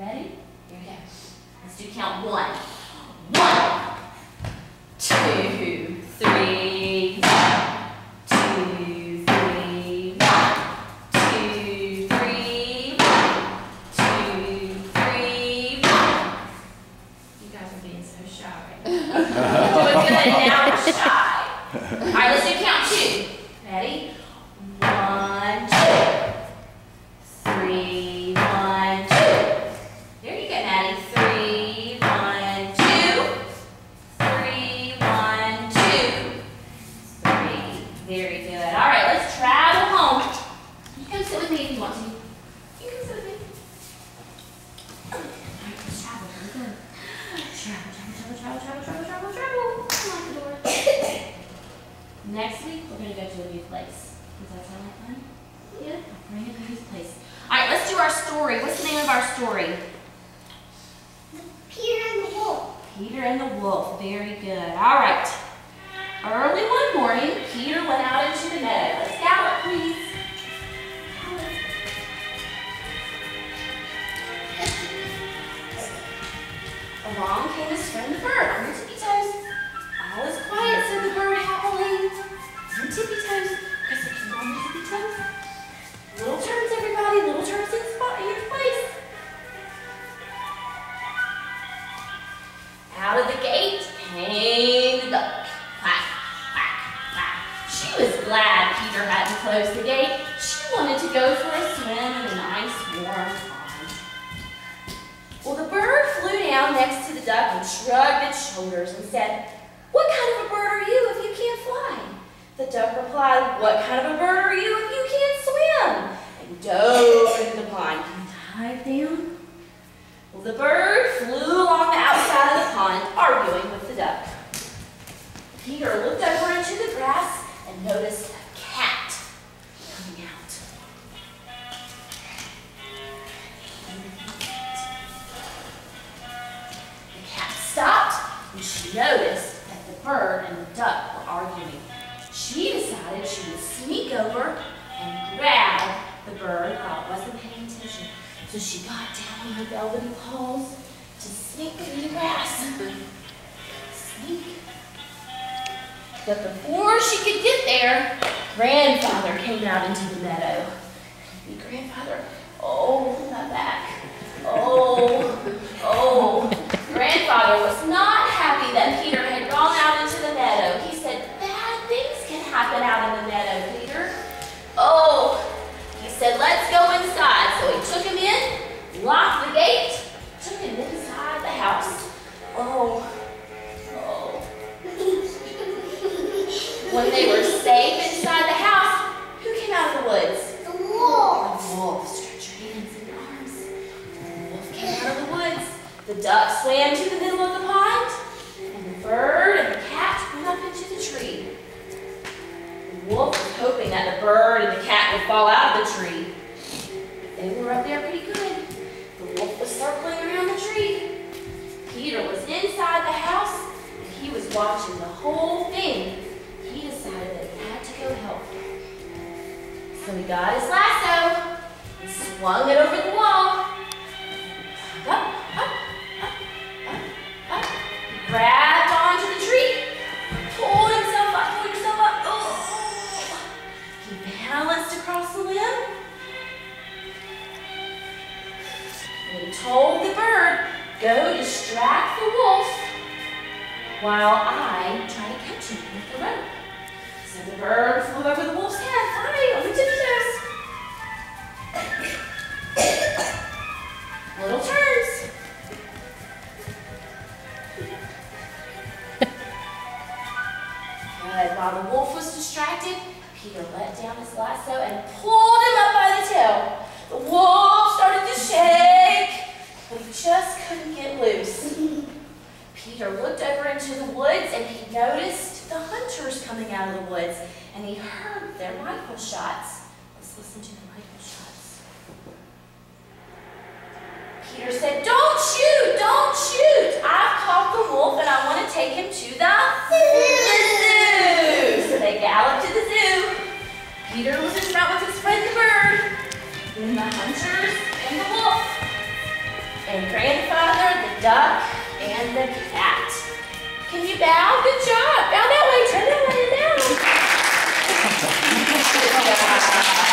ready? Here we go. Let's do count 1. 1, 2, 3, 1, 2, 3, 1, 2, 3, 1, 2, 3, 1. You guys are being so shy right now. Doing good, now we're shy. All right, let's do count 2. Ready? 1, 2, 3, 1, 2. There you go, Maddie. 3, 1, 2. 3, 1, 2. 3. Very good. All right, let's travel home. You can sit with me if you want to. You can sit with me. All right, let's travel. Very good. Travel. Unlock the door. Next week, we're going to go to a new place. Does that sound like fun? Yeah. We're going to go to this place. All right, let's do our story. What's the name of our story? Peter and the Wolf. Peter and the Wolf. Very good. All right. Early one morning, Peter went out into the meadow. Let's gallop, please. Along came his friend the bird on her tippy toes. All is quiet, said the bird happily. On tippy toes. Because it came on the tippy toes. Little turns, everybody. Little turns in your place. Out of the gate came the duck. Quack, quack, quack. She was glad Peter hadn't closed the gate. She wanted to go for a swim in a nice warm pond. Well, the bird flew down next to the duck and shrugged its shoulders and said, "What kind of a bird are you if you can't fly?" The duck replied, "What kind of a bird are you if you can't swim?" And dove into the pond. Can you dive down? Well, the bird flew along the outside of the pond, arguing with the duck. Peter looked over into the grass and noticed a cat coming out. The cat stopped and she noticed that the bird and the duck were arguing. She decided she would sneak over and grab the bird while it wasn't paying attention. So she got down on her velvety paws to sneak through the grass. Sneak. But before she could get there, Grandfather came out into the meadow. Grandfather, oh, my back. Oh. Grandfather was not happy that Peter had gone out into the meadow. He said, "Bad things can happen out in the meadow, Peter." Oh. He said, "Let's go inside." So he took him in, locked the gate, took him inside the house. Oh. When they were safe inside the house, who came out of the woods? The wolf. The wolf. Stretch your hands and your arms. The wolf came out of the woods. The duck swam to the middle of the pond, and the bird and the cat went up into the tree. The wolf was hoping that the bird and the cat would fall out of the tree. They were up there pretty good. The wolf was circling around the tree. Peter was inside the house, and he was watching the whole thing. He decided that he had to go help. So he got his lasso and swung it over the wall. Up. He grabbed onto the tree, pulled himself up. Oh! He balanced across the limb. And he told the bird, "Go distract the wolf while I try to catch him with the rope." So the bird flew over the wolf's head, flying on the tippy toes. Little turns. Good. While the wolf was distracted, Peter let down his lasso and pulled him up by the tail. The wolf started to shake, but he just couldn't get loose. Peter looked over into the woods and he noticed the hunters coming out of the woods, and he heard their rifle shots. Let's listen to the rifle shots. Peter said, "Don't shoot, don't shoot. I've caught the wolf and I want to take him to the zoo." So they galloped to the zoo. Peter was in front with his friend the bird, then the hunters and the wolf. And duck and the cat. Can you bow? Good job. Bow that way. Turn that way and down. Good job.